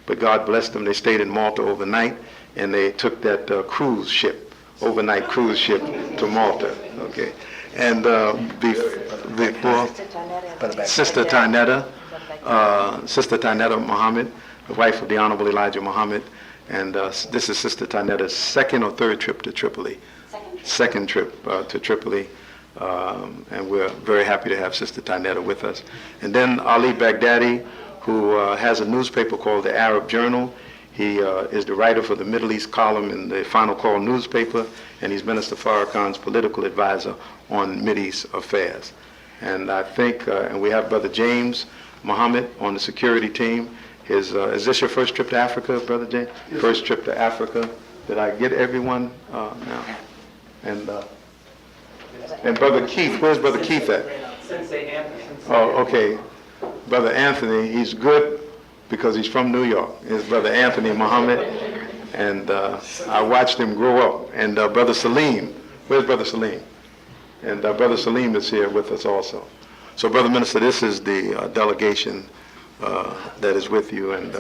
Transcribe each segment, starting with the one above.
but God blessed them. They stayed in Malta overnight, and they took that cruise ship, overnight cruise ship to Malta. Okay, and before Sister Tynetta Muhammad, the wife of the Honorable Elijah Muhammad, and this is Sister Tynetta's second or third trip to Tripoli. Second trip to Tripoli. And we're very happy to have Sister Tynetta with us. And then Ali Baghdadi, who has a newspaper called the Arab Journal. He is the writer for the Middle East column in the Final Call newspaper, and he's Minister Farrakhan's political advisor on Mideast affairs. And I think, and we have Brother James Muhammad on the security team. Is this your first trip to Africa, Brother James? Yes. First trip to Africa. Did I get everyone now? And Brother Keith, where's Brother Keith at? Sensei Anthony. Oh, okay. Brother Anthony, he's good because he's from New York. His Brother Anthony Muhammad, and I watched him grow up. And Brother Salim, where's Brother Salim? And Brother Salim is here with us also. So, Brother Minister, this is the delegation that is with you. And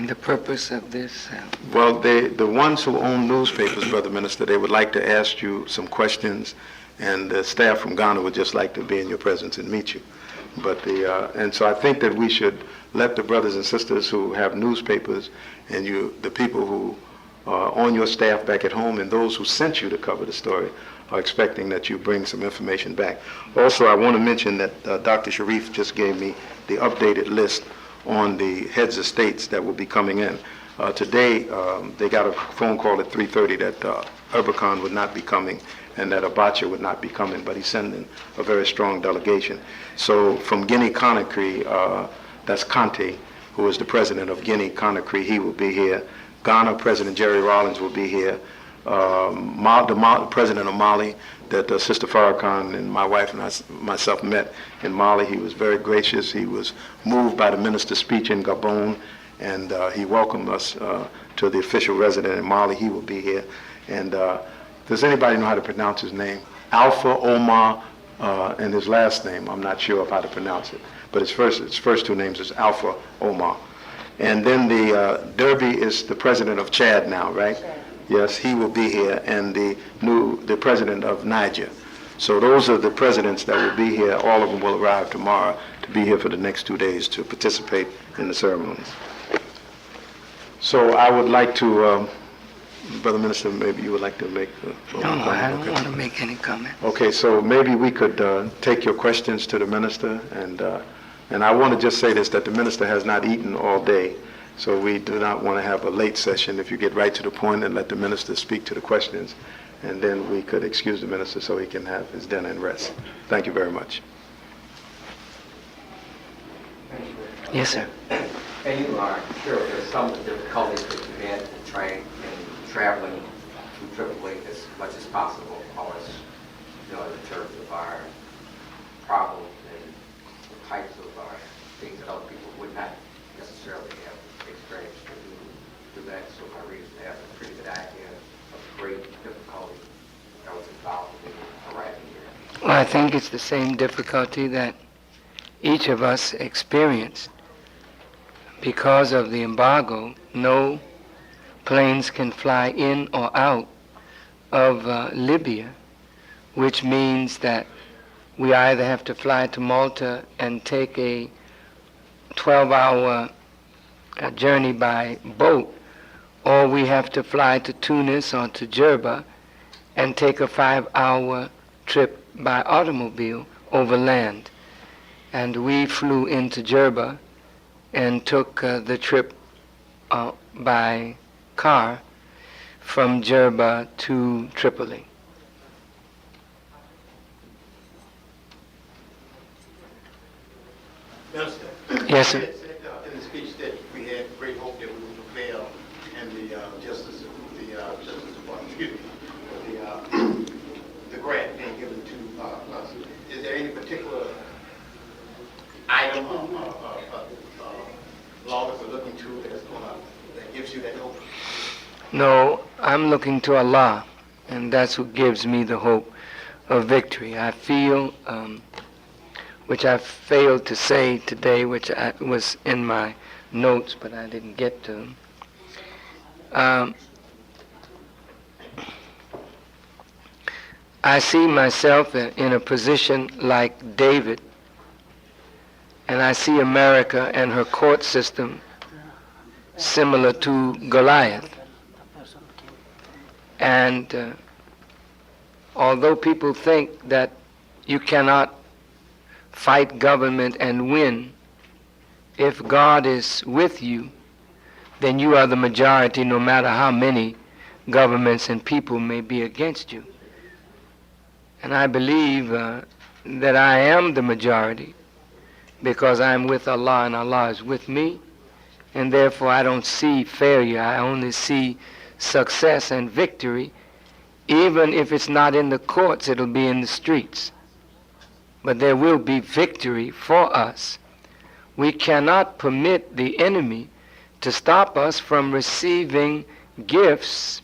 the purpose of this? Well, the ones who own newspapers, Brother Minister, they would like to ask you some questions, and the staff from Ghana would just like to be in your presence and meet you. But and so I think that we should let the brothers and sisters who have newspapers, and the people who are on your staff back at home, and those who sent you to cover the story, are expecting that you bring some information back. Also, I want to mention that Dr. Sharif just gave me the updated list on the heads of states that will be coming in. Today, they got a phone call at 3:30 that Farrakhan would not be coming, and that Abacha would not be coming, but he's sending a very strong delegation. So from Guinea-Conakry, that's Conte, who is the president of Guinea-Conakry, he will be here. Ghana, President Jerry Rawlings will be here. The president of Mali, that Sister Farrakhan and my wife and myself met in Mali. He was very gracious. He was moved by the minister's speech in Gabon, and he welcomed us to the official resident in Mali. He will be here. And does anybody know how to pronounce his name? Alpha Omar, and his last name, I'm not sure of how to pronounce it, but his first two names is Alpha Omar. And then the Derby is the president of Chad now, right? Sure. Yes, he will be here, and the president of Niger. So those are the presidents that will be here. All of them will arrive tomorrow to be here for the next 2 days to participate in the ceremonies. So I would like to, Brother Minister, maybe you would like to make a No, I don't want to make any comment. Okay, so maybe we could take your questions to the minister, and I want to just say this, that the minister has not eaten all day. So we do not want to have a late session. If you get right to the point and let the minister speak to the questions, and then we could excuse the minister so he can have his dinner and rest. Thank you very much. Yes, sir. And you are sure there's some difficulties that you've had in trying and traveling to Tripoli as much as possible, always, in terms of our problems and the types of things that other people would not necessarily have experience to do that. So my readers have a pretty good idea of the great difficulty that was involved in arriving here. Well, I think it's the same difficulty that each of us experienced. Because of the embargo, no planes can fly in or out of Libya, which means that we either have to fly to Malta and take a 12-hour journey by boat, or we have to fly to Tunis or to Jerba and take a 5-hour trip by automobile over land. And we flew into Jerba and took the trip by car from Jerba to Tripoli. Minister, Yes, sir. in the speech that we had great hope that we would prevail in the Justice Department, the grant being given to us. Is there any particular item or law that we're looking to that gives you that hope? No, I'm looking to Allah, and that's what gives me the hope of victory. I feel, which I failed to say today, which was in my notes, but I didn't get to them. Um, I see myself in a position like David, and I see America and her court system similar to Goliath. And although people think that you cannot fight government and win, if God is with you, then you are the majority no matter how many governments and people may be against you. And I believe that I am the majority because I am with Allah and Allah is with me, and therefore I don't see failure. I only see success and victory. Even if it's not in the courts, it'll be in the streets. But there will be victory for us. We cannot permit the enemy to stop us from receiving gifts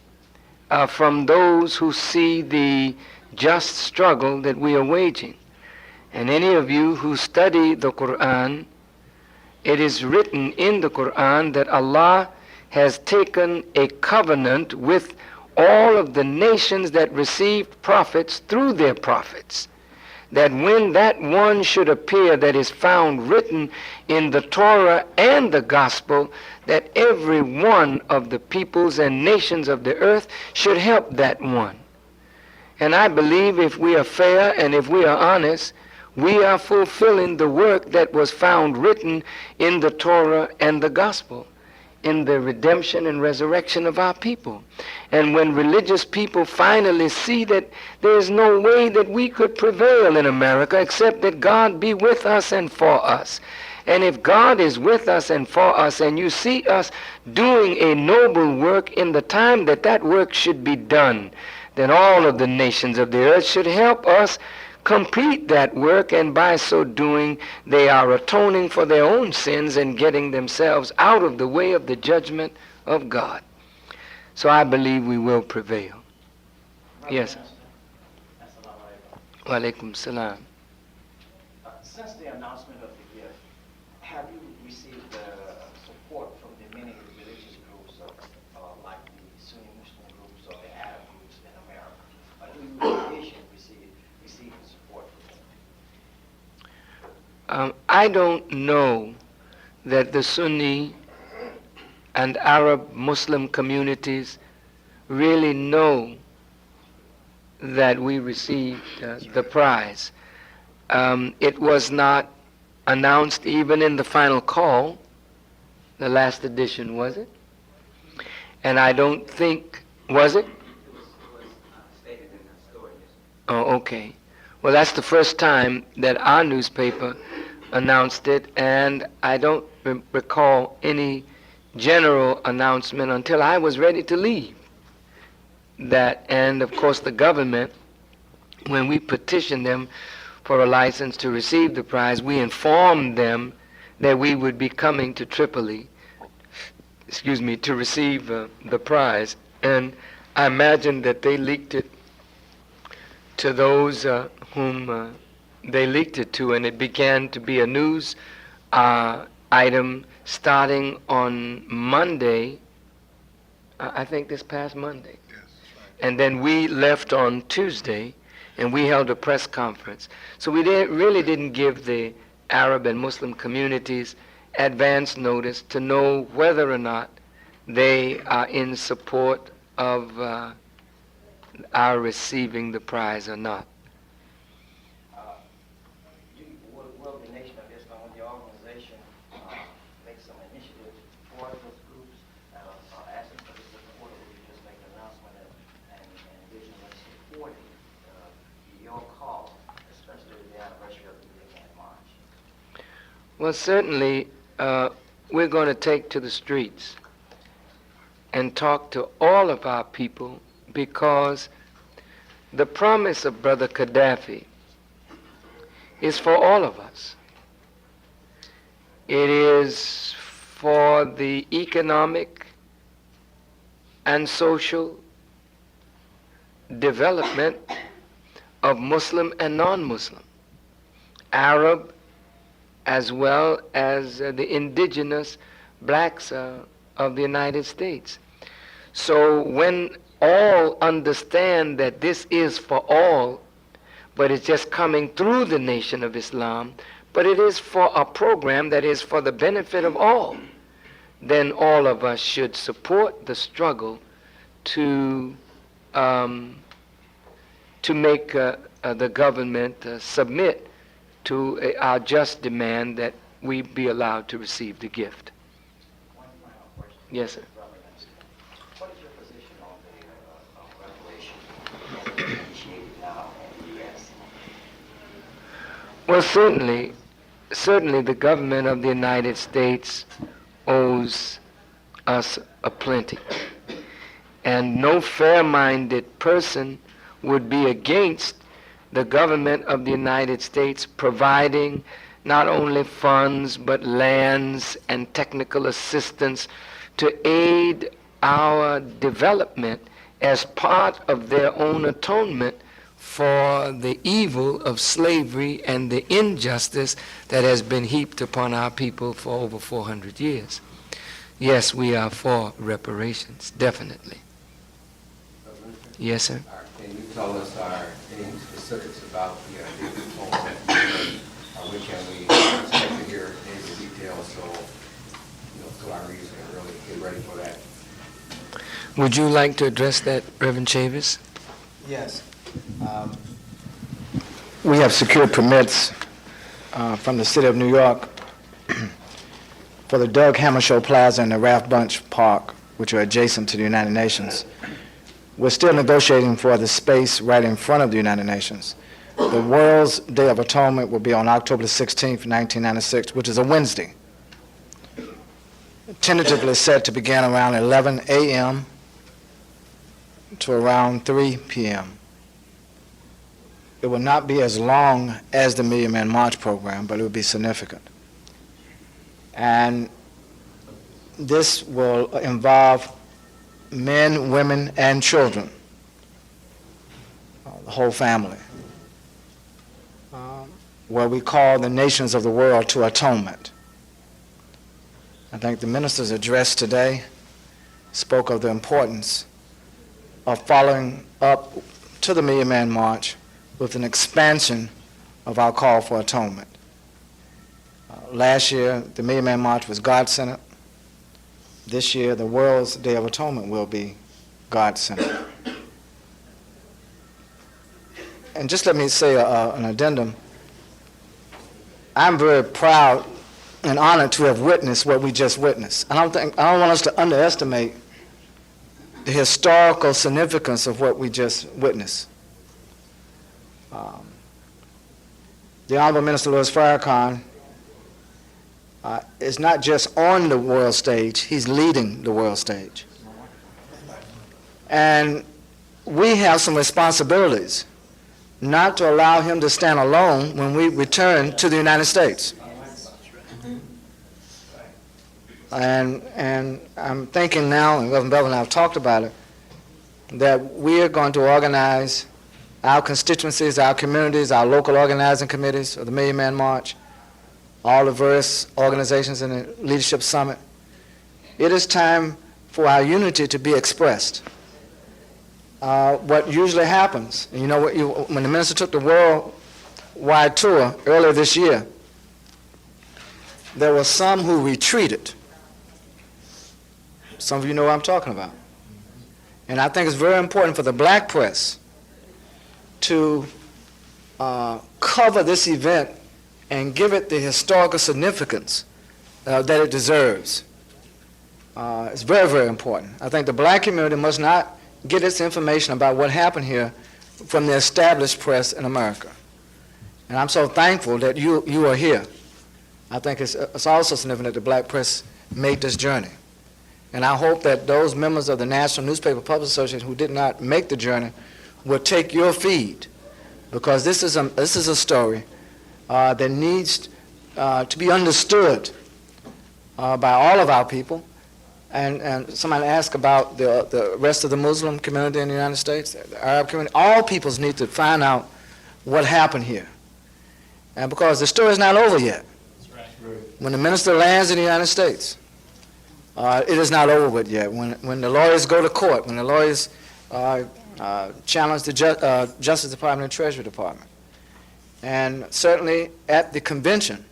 from those who see the just struggle that we are waging. And any of you who study the Quran, it is written in the Quran that Allah has taken a covenant with all of the nations that received prophets through their prophets, that when that one should appear that is found written in the Torah and the Gospel, that every one of the peoples and nations of the earth should help that one. And I believe if we are fair and if we are honest, we are fulfilling the work that was found written in the Torah and the Gospel, in the redemption and resurrection of our people. And when religious people finally see that there is no way that we could prevail in America except that God be with us and for us. And if God is with us and for us, and you see us doing a noble work in the time that that work should be done, then all of the nations of the earth should help us complete that work, and by so doing they are atoning for their own sins and getting themselves out of the way of the judgment of God. So I believe we will prevail. Yes. Wa alaikum salam. Since the announcement of the gift, have you received support from the many religious groups, like the Sunni Muslim groups or the Arab groups in America? Or do you receiving support from them? I don't know that the Sunni and Arab Muslim communities really know that we received the prize. It was not announced even in the final call, the last edition, was it? And I don't think, was it? It was stated in the story. Oh, okay. Well, that's the first time that our newspaper announced it, and I don't recall any general announcement until I was ready to leave. That, and of course the government, when we petitioned them for a license to receive the prize, we informed them that we would be coming to Tripoli, to receive the prize. And I imagine that they leaked it to those whom they leaked it to, and it began to be a news item starting on Monday, I think this past Monday. Yes, right. And then we left on Tuesday, and we held a press conference. So we really didn't give the Arab and Muslim communities advance notice to know whether or not they are in support of our receiving the prize or not. Will the Nation of Islam, the organization, make some initiatives for those groups asking for the support, or will you just make an announcement and visually supporting your cause, especially the anniversary of the Weekend March? Well, certainly we're going to take to the streets and talk to all of our people, because the promise of Brother Gaddafi is for all of us. It is for the economic and social development of Muslim and non-Muslim, Arab as well as the indigenous blacks of the United States. So when all understand that this is for all, but it's just coming through the Nation of Islam, but it is for a program that is for the benefit of all, then all of us should support the struggle to make the government submit to our just demand that we be allowed to receive the gift. One final question. Yes, sir. What is your position on the reparations initiated now in the U.S.? Well, certainly the government of the United States owes us a plenty. And no fair-minded person would be against the government of the United States providing not only funds but lands and technical assistance to aid our development as part of their own atonement for the evil of slavery and the injustice that has been heaped upon our people for over 400 years. Yes, we are for reparations, definitely. Yes, sir. Can you tell us any specifics about the atonement? When can we expect to hear any details so our readers can really get ready for that? Would you like to address that, Reverend Chavis? Yes. We have secured permits from the City of New York for the Doug Hammarskjöld Plaza and the Ralph Bunche Park, which are adjacent to the United Nations. We're still negotiating for the space right in front of the United Nations. The World's Day of Atonement will be on October the 16th, 1996, which is a Wednesday. Tentatively set to begin around 11 a.m. to around 3 p.m. It will not be as long as the Million Man March program, but it will be significant. And this will involve men, women, and children, the whole family, where we call the nations of the world to atonement. I think the minister's address today spoke of the importance of following up to the Million Man March with an expansion of our call for atonement. Last year, the Million Man March was God-centered. This year, the World's Day of Atonement will be God-centered. And just let me say an addendum. I'm very proud and honored to have witnessed what we just witnessed. I don't want us to underestimate the historical significance of what we just witnessed. The Honorable Minister Louis Farrakhan is not just on the world stage, he's leading the world stage. And we have some responsibilities not to allow him to stand alone when we return to the United States. And I'm thinking now, and Reverend Bevel and I have talked about it, that we are going to organize our constituencies, our communities, our local organizing committees of the Million Man March, all the various organizations in the Leadership Summit. It is time for our unity to be expressed. What usually happens, and you know, when the minister took the worldwide tour earlier this year, there were some who retreated. Some of you know what I'm talking about. And I think it's very important for the black press to cover this event and give it the historical significance that it deserves. It's very, very important. I think the black community must not get its information about what happened here from the established press in America. And I'm so thankful that you are here. I think it's also significant that the black press made this journey. And I hope that those members of the National Newspaper Publishers Association who did not make the journey will take your feed, because this is a story that needs to be understood by all of our people. And somebody asked about the rest of the Muslim community in the United States, the Arab community. All peoples need to find out what happened here. And because the story is not over yet. That's right. When the minister lands in the United States, It is not over with yet. When the lawyers go to court, when the lawyers challenge the Justice Department and Treasury Department, and certainly at the convention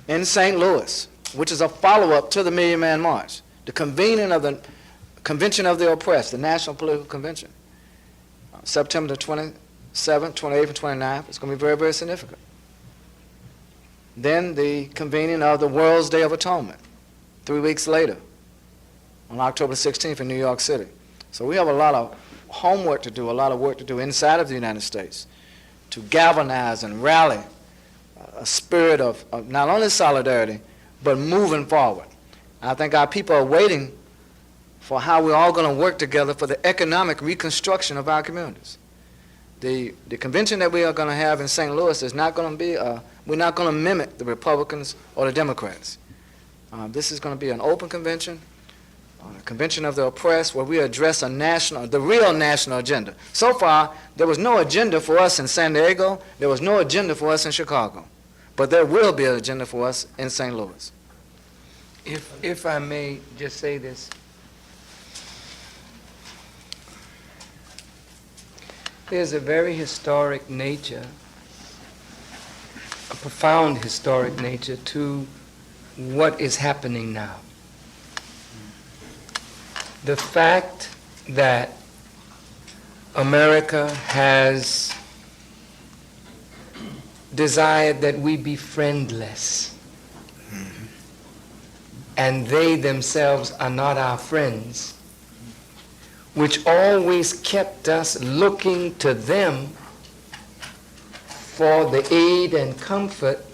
in St. Louis, which is a follow-up to the Million Man March, the convening of the Convention of the Oppressed, the National Political Convention, September the 27th, 28th, and 29th, it's going to be very, very significant. Then the convening of the World's Day of Atonement, 3 weeks later, on October 16th in New York City. So we have a lot of homework to do, a lot of work to do inside of the United States to galvanize and rally a spirit of not only solidarity, but moving forward. I think our people are waiting for how we're all going to work together for the economic reconstruction of our communities. The convention that we are going to have in St. Louis is not going to be, we're not going to mimic the Republicans or the Democrats. This is going to be an open convention, a convention of the oppressed, where we address the real national agenda. So far, there was no agenda for us in San Diego, there was no agenda for us in Chicago, but there will be an agenda for us in St. Louis. If I may just say this, there's a very historic nature, a profound historic nature to what is happening now. The fact that America has desired that we be friendless, and they themselves are not our friends, which always kept us looking to them for the aid and comfort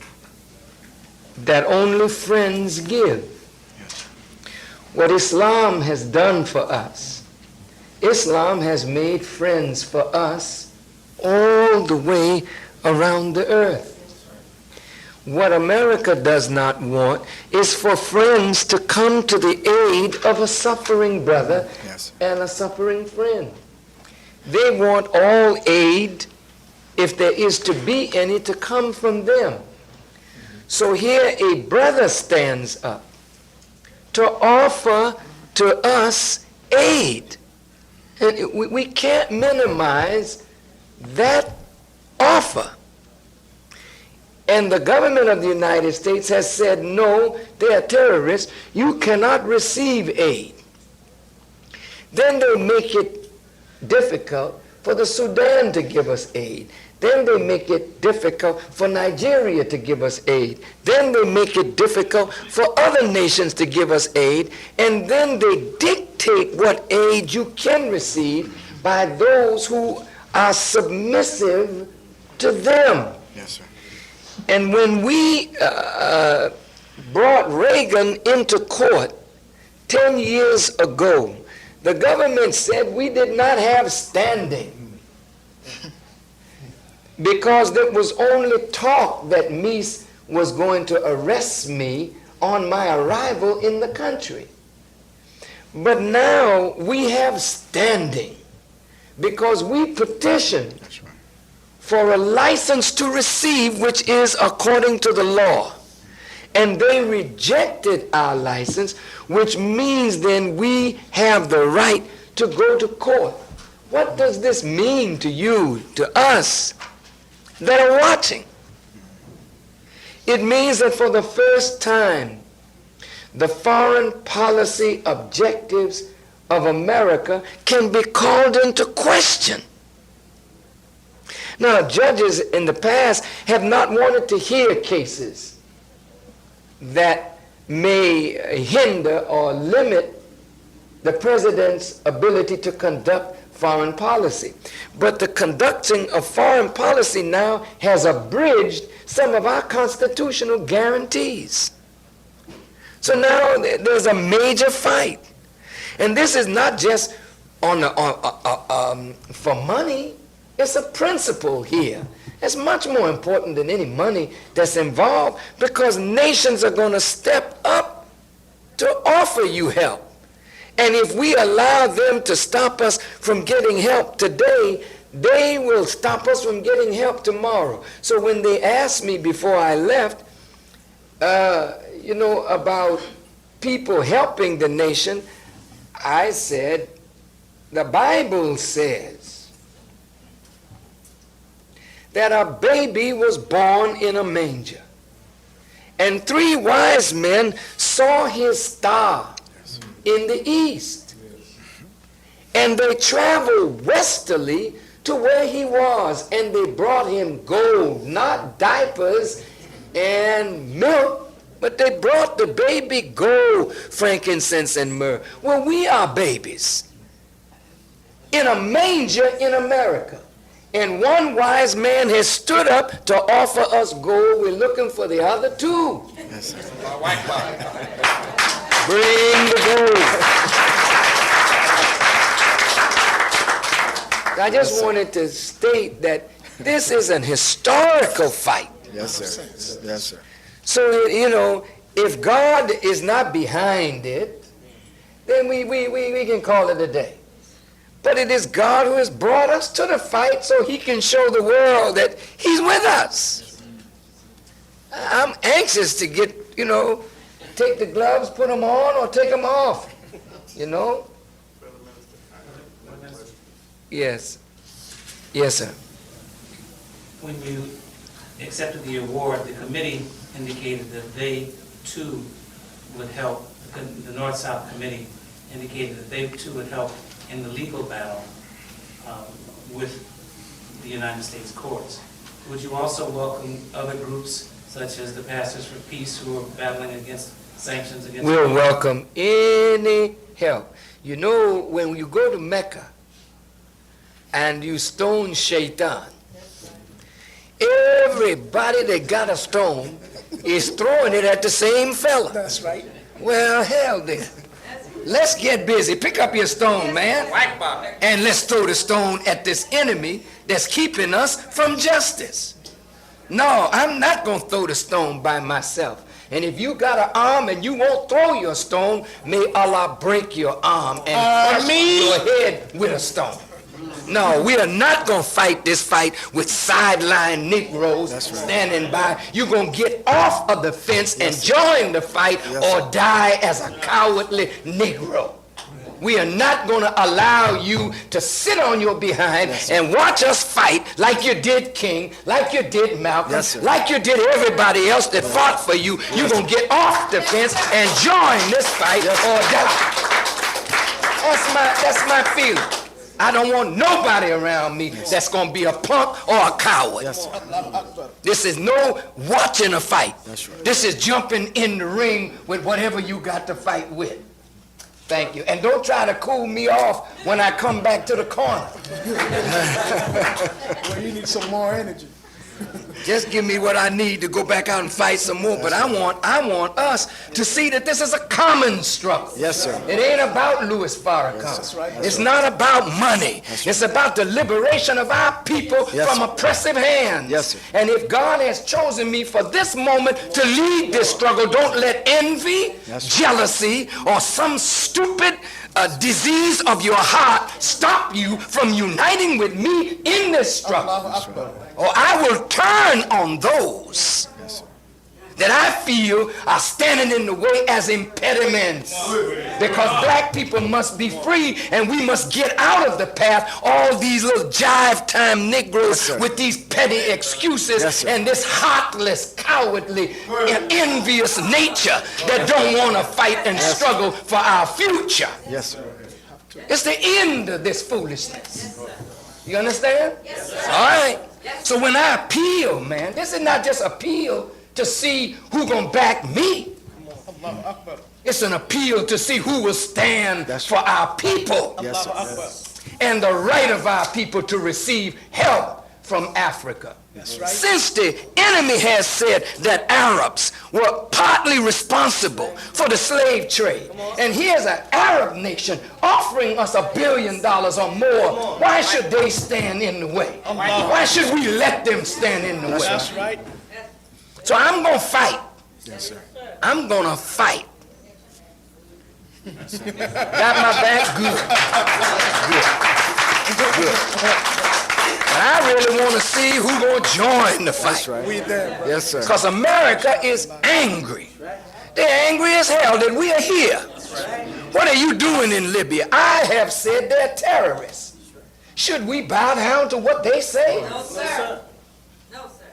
that only friends give. What Islam has done for us, Islam has made friends for us all the way around the earth. What America does not want is for friends to come to the aid of a suffering brother and a suffering friend. They want all aid, if there is to be any, to come from them. So here a brother stands up to offer to us aid. And we can't minimize that offer. And the government of the United States has said, no, they are terrorists. You cannot receive aid. Then they make it difficult for the Sudan to give us aid. Then they make it difficult for Nigeria to give us aid. Then they make it difficult for other nations to give us aid. And then they dictate what aid you can receive by those who are submissive to them. Yes, sir. And when we brought Reagan into court 10 years ago, the government said we did not have standing because there was only talk that Meese was going to arrest me on my arrival in the country. But now we have standing because we petitioned for a license to receive, which is according to the law. And they rejected our license, which means then we have the right to go to court. What does this mean to you, to us that are watching? It means that for the first time, the foreign policy objectives of America can be called into question. Now, judges in the past have not wanted to hear cases that may hinder or limit the president's ability to conduct foreign policy. But the conducting of foreign policy now has abridged some of our constitutional guarantees. So now there's a major fight. And this is not just for money. It's a principle here. It's much more important than any money that's involved, because nations are going to step up to offer you help. And if we allow them to stop us from getting help today, they will stop us from getting help tomorrow. So when they asked me before I left, about people helping the nation, I said, the Bible says that a baby was born in a manger. And 3 wise men saw his star in the east. And they traveled westerly to where he was. And they brought him gold, not diapers and milk, but they brought the baby gold, frankincense, and myrrh. Well, we are babies in a manger in America. And 1 wise man has stood up to offer us gold. We're looking for the other 2. Yes, sir. Bring the gold. I just wanted to state that this is an historical fight. Yes, sir. Yes, sir. So, you know, if God is not behind it, then we can call it a day. But it is God who has brought us to the fight so he can show the world that he's with us. I'm anxious to get, you know, take the gloves, put them on, or take them off, you know? Yes. Yes, sir. When you accepted the award, the committee indicated that they too would help, the North-South Committee indicated that they too would help in the legal battle with the United States courts. Would you also welcome other groups such as the Pastors for Peace who are battling against sanctions against... We'll welcome any help. You know, when you go to Mecca and you stone Shaitan, everybody that got a stone is throwing it at the same fella. That's right. Well, hell then. Let's get busy. Pick up your stone, man. And let's throw the stone at this enemy that's keeping us from justice. No, I'm not going to throw the stone by myself. And if you got an arm and you won't throw your stone, may Allah break your arm and crush your head with a stone. No, we are not going to fight this fight with sideline Negroes standing by. You're going to get off of the fence and join the fight or die as a cowardly Negro. We are not going to allow you to sit on your behind and watch us fight like you did King, like you did Malcolm, like you did everybody else that fought for you. You're going to get off the fence and join this fight or die. That's my feeling. I don't want nobody around me that's going to be a punk or a coward. This is no watching a fight. This is jumping in the ring with whatever you got to fight with. Thank you. And don't try to cool me off when I come back to the corner. Well, you need some more energy. Just give me what I need to go back out and fight some more. But I want us to see that this is a common struggle. Yes, sir. It ain't about Louis Farrakhan. That's right. It's not about money. It's about the liberation of our people from oppressive hands. Yes, sir. And if God has chosen me for this moment to lead this struggle, don't let envy, jealousy, or some stupid disease of your heart stop you from uniting with me in this struggle. Or I will turn on those that I feel are standing in the way as impediments. Because black people must be free and we must get out of the path all these little jive time Negroes with these petty excuses and this heartless, cowardly, and envious nature that don't want to fight and struggle for our future. Yes, sir. It's the end of this foolishness. You understand? Yes, sir. All right. So when I appeal, man, this is not just appeal to see who gonna back me. It's an appeal to see who will stand for our people and the right of our people to receive help from Africa. Since the enemy has said that Arabs were partly responsible for the slave trade, and here's an Arab nation offering us $1 billion or more, why should they stand in the way? Why should we let them stand in the way? That's right. So I'm going to fight. Yes, sir. I'm going to fight. Got my back? Good. But I really want to see who going to join the fight. That's right. We there. Yes, sir. Because America is angry. They're angry as hell that we are here. What are you doing in Libya? I have said they're terrorists. Should we bow down to what they say? No, sir. No, sir.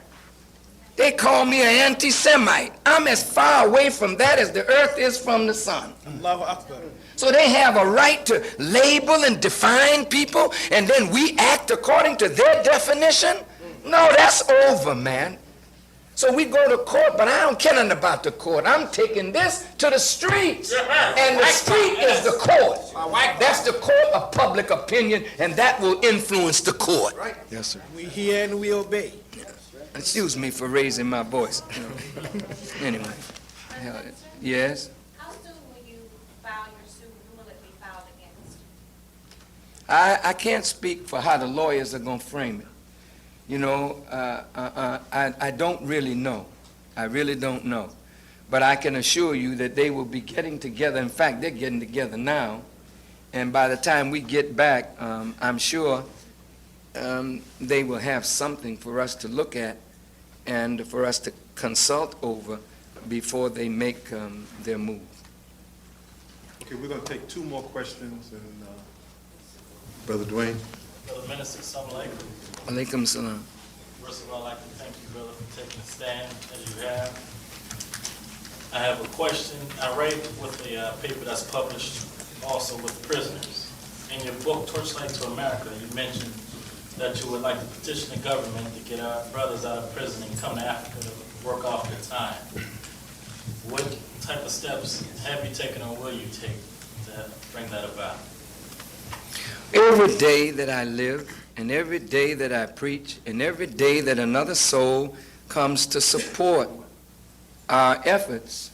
They call me an anti-Semite. I'm as far away from that as the earth is from the sun. Allahu Akbar. So they have a right to label and define people, and then we act according to their definition? No, that's over, man. So we go to court, but I don't care nothing about the court. I'm taking this to the streets. And the street is the court. That's the court of public opinion, and that will influence the court. Yes, sir. We hear and we obey. Excuse me for raising my voice. Anyway. Yes? How soon will you file your suit? When will it be filed against? I can't speak for how the lawyers are going to frame it. You know, I don't really know. I really don't know. But I can assure you that they will be getting together. In fact, they're getting together now. And by the time we get back, I'm sure they will have something for us to look at and for us to consult over before they make their move. Okay, we're going to take two more questions, and Brother Dwayne. Brother Minister, assalamu alaikum. Alaikum salam. First of all, I'd like to thank you, brother, for taking a stand as you have. I have a question. I read with the paper that's published also with prisoners. In your book, Torchlight to America, you mentioned that you would like to petition the government to get our brothers out of prison and come to Africa to work off their time. What type of steps have you taken or will you take to bring that about? Every day that I live, and every day that I preach, and every day that another soul comes to support our efforts,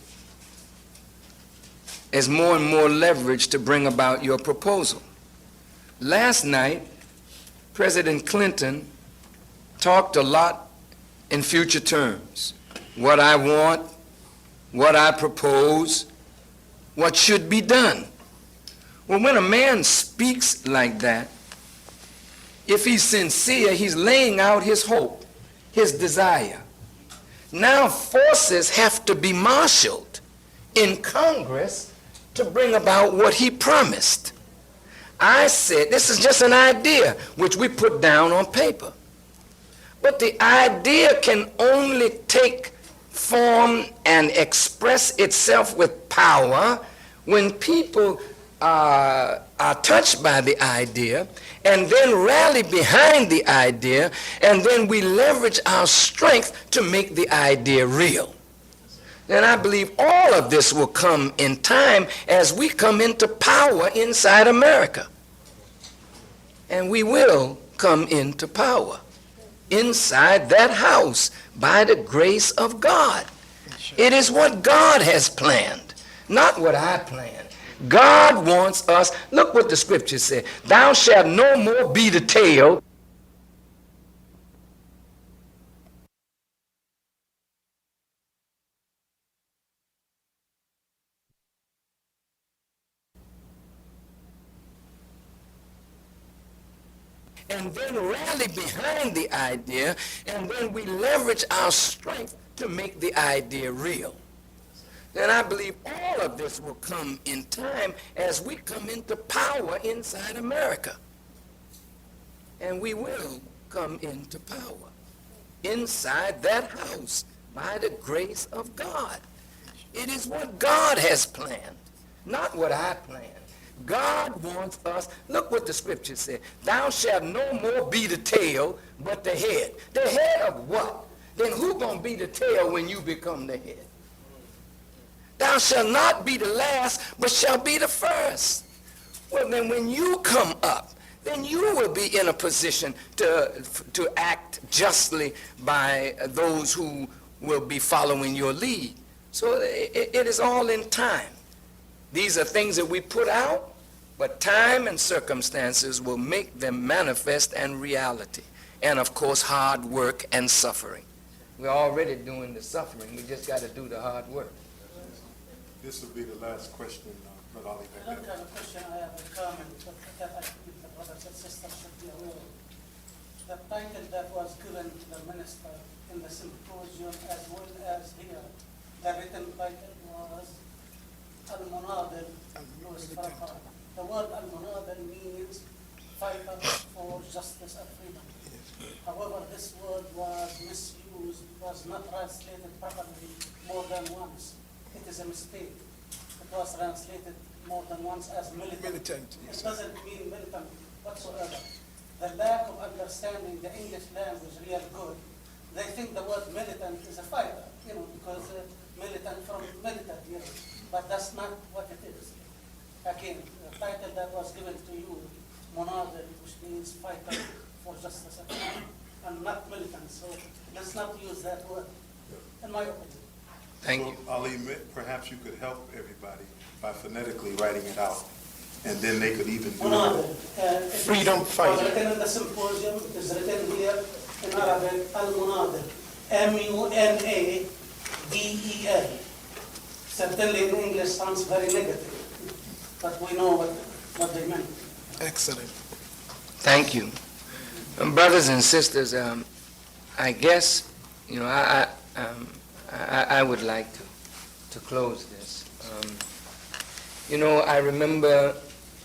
is more and more leverage to bring about your proposal. Last night, President Clinton talked a lot in future terms. What I want, what I propose, what should be done. Well, when a man speaks like that, if he's sincere, he's laying out his hope, his desire. Now forces have to be marshaled in Congress to bring about what he promised. I said, this is just an idea which we put down on paper. But the idea can only take form and express itself with power when people are touched by the idea and then rally behind the idea, and then we leverage our strength to make the idea real. Then I believe all of this will come in time as we come into power inside America. And we will come into power inside that house by the grace of God. It is what God has planned, not what I planned. God wants us, look what the scripture said, thou shalt no more be the tail. And then rally behind the idea, and then we leverage our strength to make the idea real. Then I believe all of this will come in time as we come into power inside America. And we will come into power inside that house by the grace of God. It is what God has planned, not what I planned. God wants us, look what the scripture said, thou shalt no more be the tail, but the head. The head of what? Then who gonna be the tail when you become the head? Thou shalt not be the last, but shalt be the first. Well, then when you come up, then you will be in a position to act justly by those who will be following your lead. So it is all in time. These are things that we put out, but time and circumstances will make them manifest and reality. And of course, hard work and suffering. We're already doing the suffering. We just got to do the hard work. This will be the last question, Brother Ali. Not a question, I have a comment that I think the brothers and sisters should be aware of. The title that was given to the minister in the symposium as well as here The written title was Al-Munadil, Louis Farrakhan. The word Al-Munadil means fighter for justice and freedom. However, this word was misused, was not translated properly more than once. It is a mistake. It was translated more than once as militant. Militant, yes. It doesn't mean militant whatsoever. The lack of understanding the English language real good. They think the word militant is a fighter, because militant from militant, but that's not what it is. Again, the title that was given to you, Munadil, which means fighter for justice and freedom, and not militant. So let's not use that word, in my opinion. Thank you. Well, Ali, perhaps you could help everybody by phonetically writing it out, and then they could even do Munadil. Freedom fighter. It was written in the symposium. It is written here in Arabic, Al-Munadil, M-U-N-A-D-E-L. Certainly in English sounds very negative, but we know what they meant. Excellent. Thank you. Brothers and sisters, I guess, I would like to close this. I remember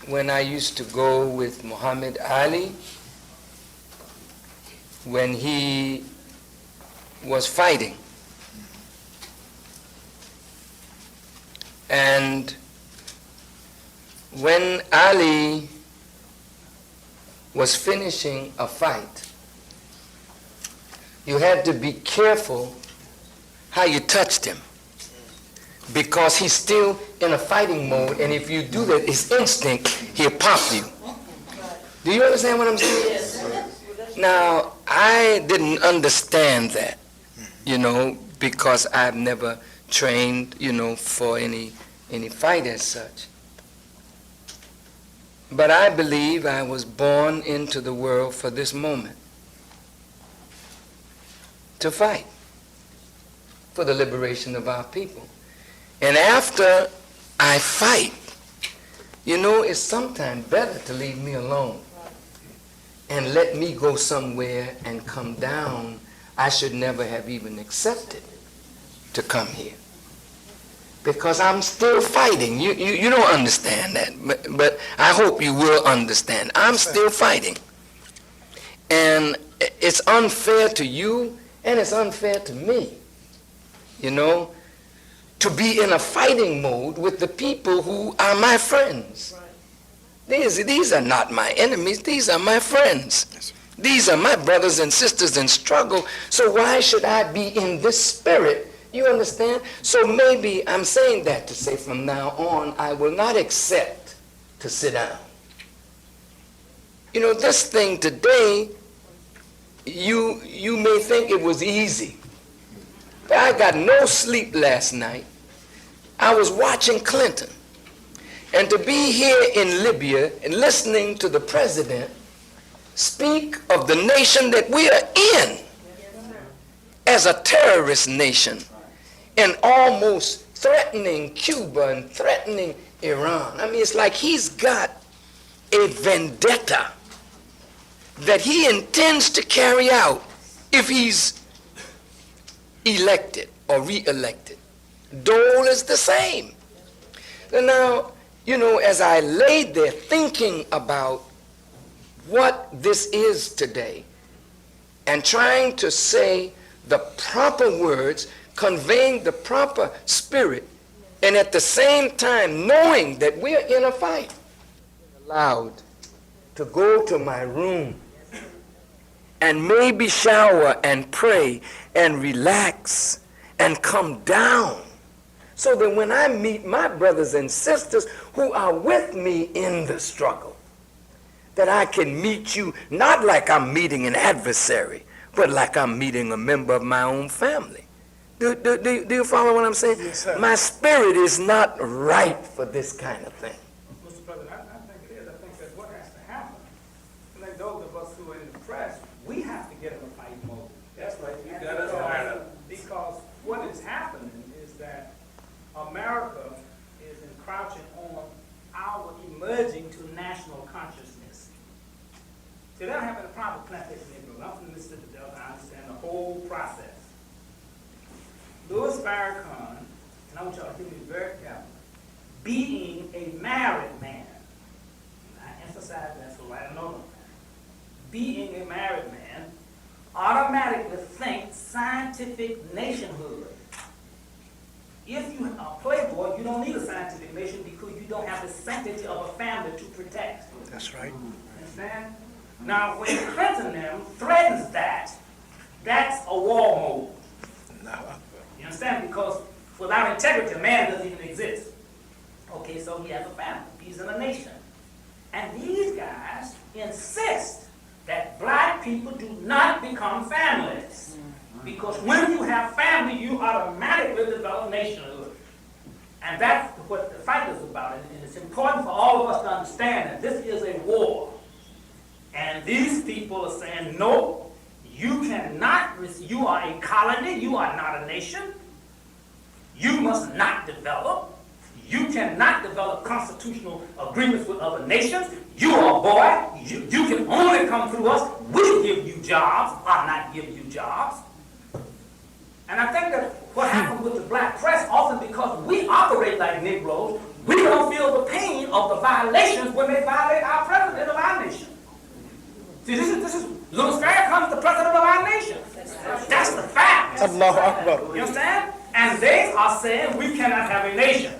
when I used to go with Muhammad Ali, when he was fighting. And when Ali was finishing a fight, you had to be careful how you touched him, because he's still in a fighting mode, and if you do that, it's instinct, he'll pop you. Do you understand what I'm saying? Yes. Now, I didn't understand that, because I've never trained, for any fight as such. But I believe I was born into the world for this moment, to fight for the liberation of our people. And after I fight, it's sometimes better to leave me alone and let me go somewhere and come down. I should never have even accepted to come here, because I'm still fighting. You don't understand that, but I hope you will understand. I'm still fighting. And it's unfair to you, and it's unfair to me, to be in a fighting mode with the people who are my friends. These are not my enemies. These are my friends. These are my brothers and sisters in struggle. So why should I be in this spirit? You understand? So maybe I'm saying that to say from now on, I will not accept to sit down. This thing today, you may think it was easy. But I got no sleep last night. I was watching Clinton. And to be here in Libya and listening to the president speak of the nation that we are in as a terrorist nation, and almost threatening Cuba and threatening Iran. I mean, it's like he's got a vendetta that he intends to carry out if he's elected or re-elected. Dole is the same. And now, as I laid there thinking about what this is today and trying to say the proper words, conveying the proper spirit, and at the same time knowing that we're in a fight, allowed to go to my room and maybe shower and pray and relax and come down, so that when I meet my brothers and sisters who are with me in the struggle, that I can meet you not like I'm meeting an adversary, but like I'm meeting a member of my own family. Do you follow what I'm saying? Yes, sir. My spirit is not right for this kind of thing. Mr. President, I think it is. I think that's what has to happen. Like those of us who are in the press, we have to get in a fight mode. That's right. You And got us fired up. because what is happening is that America is encroaching on our emerging to national consciousness. See, they don't have any problem with plantation Negroes. I'm from the Mississippi Delta. I understand the whole process. Louis Farrakhan and I want y'all to hear me very carefully, being a married man, and I emphasize that so I know, being a married man automatically thinks scientific nationhood. If you are a playboy, you don't need a scientific nation because you don't have the sanctity of a family to protect. That's right. Understand? Now, when Clinton them threatens that, that's a war mode. You understand? Because without integrity, man doesn't even exist. Okay, so he has a family. He's in a nation. And these guys insist that black people do not become families. Because when you have family, you automatically develop nationhood. And that's what the fight is about. And it's important for all of us to understand that this is a war. And these people are saying, no, you cannot, you are a colony, you are not a nation. You must not develop. You cannot develop constitutional agreements with other nations. You are a boy. You can only come through us. We'll give you jobs, or not give you jobs. And I think that what happens with the black press, often because we operate like Negroes, we don't feel the pain of the violations when they violate our president of our nation. See, this is Louis Farrakhan is the president of our nation. That's the fact. Allahu Akbar. You understand? And they are saying we cannot have a nation.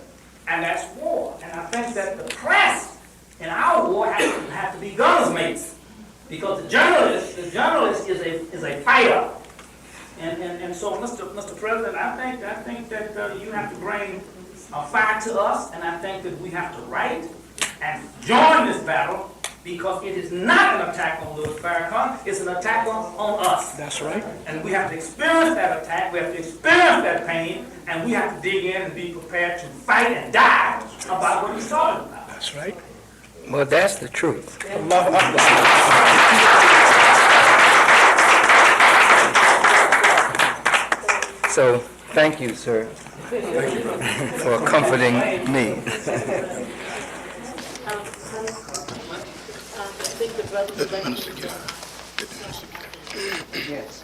And that's war. And I think that the press in our war has to be guns mates. Because the journalist is a fighter. And so, Mr. President, I think that you have to bring a fire to us, and I think that we have to write and join this battle, because it is not an attack on Louis Farrakhan, it's an attack on us. That's right. And we have to experience that attack, we have to experience that pain, and we have to dig in and be prepared to fight and die about what he's talking about. That's right. Well, that's the truth. Allahu Akbar. So, thank you, sir, for comforting me. I think the brother would like to... Minister, get the minister. Yes.